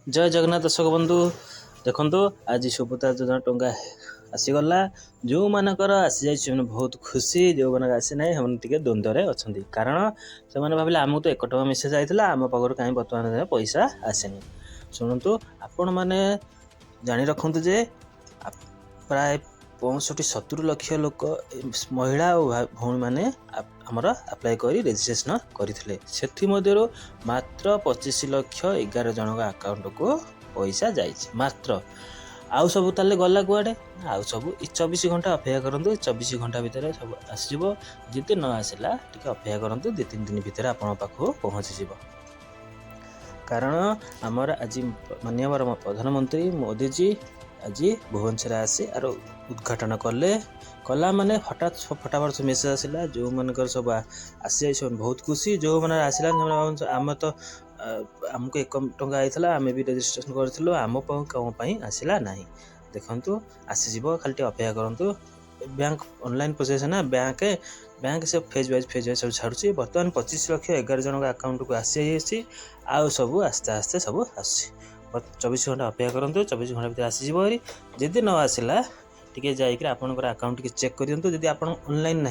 जय जगन्नाथ दर्शक बंधु देखो आज सुभद्रा योजना टंका आसीगला जो मानकर आसी जाइए बहुत खुशी जो मानक आसी ना से द्वंद्वे अच्छा कारण से भाविले आमको तो 1 टଙ୍କା मेसेज आइला आम पाखर कहीं बर्तमान पैसा आसेनी शुणु आपण मैंने जानी रखु जे प्राय 65-70 लाख लोक महिला और भौणी मैंने आमर आप्लाय कर रेजिस्ट्रेशन करते से मात्र 25,11,000 जन अकाउंट को पैसा जाइए मात्र आउ सब ताले गला कुआडे आउ सब 24 घंटा अपेक्षा करूँ 24 घंटा भितर सब आसो जिते न आसला टी अपेक्षा करूँ 2-3 दिन भितर आपण पाखु पहुँची कारण आमर आज माननीय प्रधानमंत्री मोदी जी आज भुवनेश्वर आसी आर उद्घाटन कला माने फटाफट से मेसेज आसला जो मानकर सब आसी जाए बहुत खुशी जो मैंने आसला आम तो आमको 1 टଙ୍କା आईला आम भी रेजिस्ट्रेशन करूँ आम कौन आसला ना देखु आसीज खाली अपेक्षा करूँ बैंक ऑनलाइन प्रोसेस ना बैंक से फेज वाइज सब छाड़ुची बर्तमान 25,11,000 जन अकाउंट को आसी आउ सब आस्ते आस्ते सब आस 24 घंटा अपेक्षा करूँ 24 घंटा भर आसीज जदि न आसला टी जाकर आपंकर अकाउंट चेक कर दिंतु जब आप ऑनलाइन ना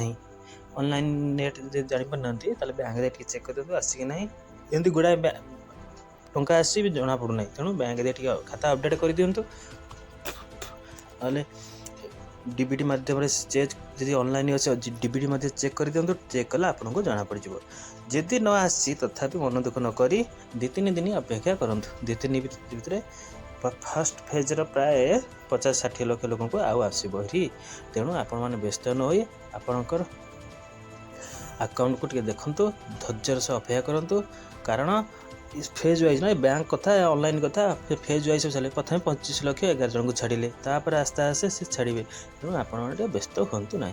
ऑनलाइन नेट जापर ना बैंक चेक कर दिंतु आसिक ना एमती गुड़ाए टंका आसी भी जना पड़ूना तेणु बैंक खाता अपडेट कर दिंतु ना डीबीटी माध्यम चेक जब ऑनलाइन अच्छे डीबीटी मध्य चेक कर दिंतु चेक कले आपको जना पड़ जदि न आसी तथापि मन दुख नक 2-3 दिन अपेक्षा करूँ 2-3 भितर फर्स्ट फेज प्राय 50-60 लाख लोक को आउ आसो तेणु आपण मैंने व्यस्त न हो आपणकर अकाउंट को देखु धैर्य से अपेक्षा करूँ कारण फेज वाइज ना बैंक कथा ऑनलाइन कथा फेज वाइज सब चले प्रथम 25,11,000 जन को छाड़े तापर आस्ते आस्ते से छाड़े तेणु आप व्यस्त हूँ ना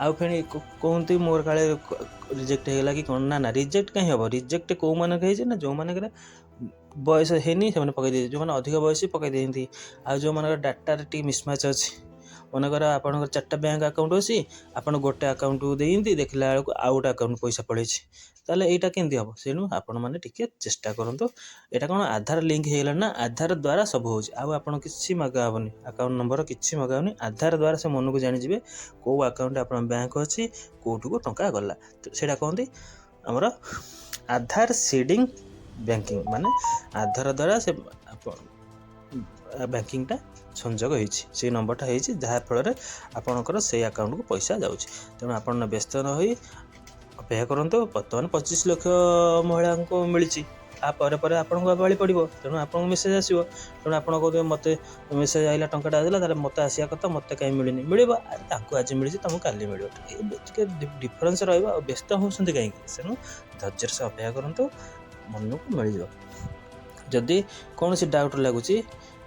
आउ फिर कहते मोर काले रिजेक्ट होगा कि कौन ना रिजेक्ट कहीं हम रिजेक्ट कौ मानक ना जो मानक बयस है पकई जो मैंने अधिक बयस पकई देती आ जो मान डाटा टी मिसमैच अच्छी मनकर आप 4टा बैंक अकाउंट अच्छी आप गोटे अकाउंट देती देखला बेलू आउ गोटे अकाउंट पैसा पड़े ताले यहाँ केमती हम सेणु आपण मैंने चेष्टा करूँ यहाँ कौन आधार लिंक होगा ना आधार द्वारा सब हो कि मगाबनी अकाउंट नंबर किसी मगाबनी आधार द्वारा से मन को जानीजे कौ अकाउंट आप बैंक अच्छी कौटू को टंका गला तो ସେଇଟା कहते आमर आधार सीडिंग बैंकिंग माने आधार द्वारा से बैंकिंगटा संजोग होती नंबरटा होती जहाँफल आपणकर से अकाउंट को पैसा जाऊँच तेणु आप व्यस्त न हो अपेक्षा करूँ बर्तमान 25 लाख महिला को मिली आपको बाड़ी पड़ो तेणु आपको मेसेज आसो तेणु आप कहते मत मेसेज आइला टंकाटा आसला मत आसा कथा मत कहीं मिलनी मिल आज मिली तुमको काली मिल डिफरेन्स व्यस्त होती कहीं तेणु धैर्य से अपेक्षा करूँ मन को मिल जदि कौन सी डाउट लगुच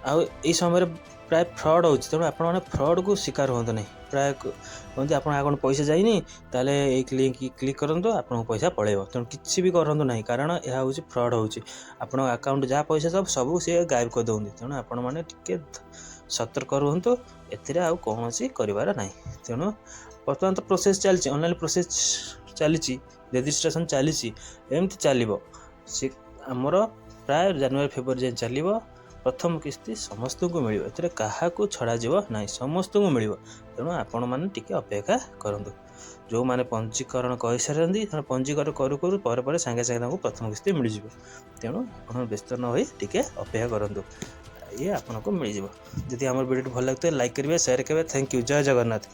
आई समय प्राय फ्रड हो तेणु आपने फ्रड को शिकार हूँ ना प्राय कहते आप अकाउंट पैसा जाइनी ताले एक लिंक क्लिक करूँ आपको पैसा पड़ेगा तेणु किसी भी करूँ ना कारण यह हूँ फ्रड हो अकाउंट जहाँ पैसा सब सब सी गायब कर दूँ तेणु आपण मैंने टे सतर्क रुहतु ए कौन करार ना तेणु बर्तमान तो प्रोसेस चलती ऑनलाइन प्रोसेस चली रेजिस्ट्रेशन चली एमती चलो सी आमर प्राय जनवरी फेब्रुआरी जाए चलो प्रथम किस्ती समस्त को मिल क्या छड़ा ना समस्त को मिल तेणु आपण मैंने टिके अपेक्षा करूँ जो मैंने पंजीकरण कर सारी पंजीकरण करूँ पर सागे सागे प्रथम किस्ती मिल जाए तेणु आप व्यस्त न हो टिके अपेक्षा करूँ ये आपको मिल जाए जदि आम वीडियो भल लगता है लाइक करेंगे शेयर करेंगे थैंक यू जय जगन्नाथ।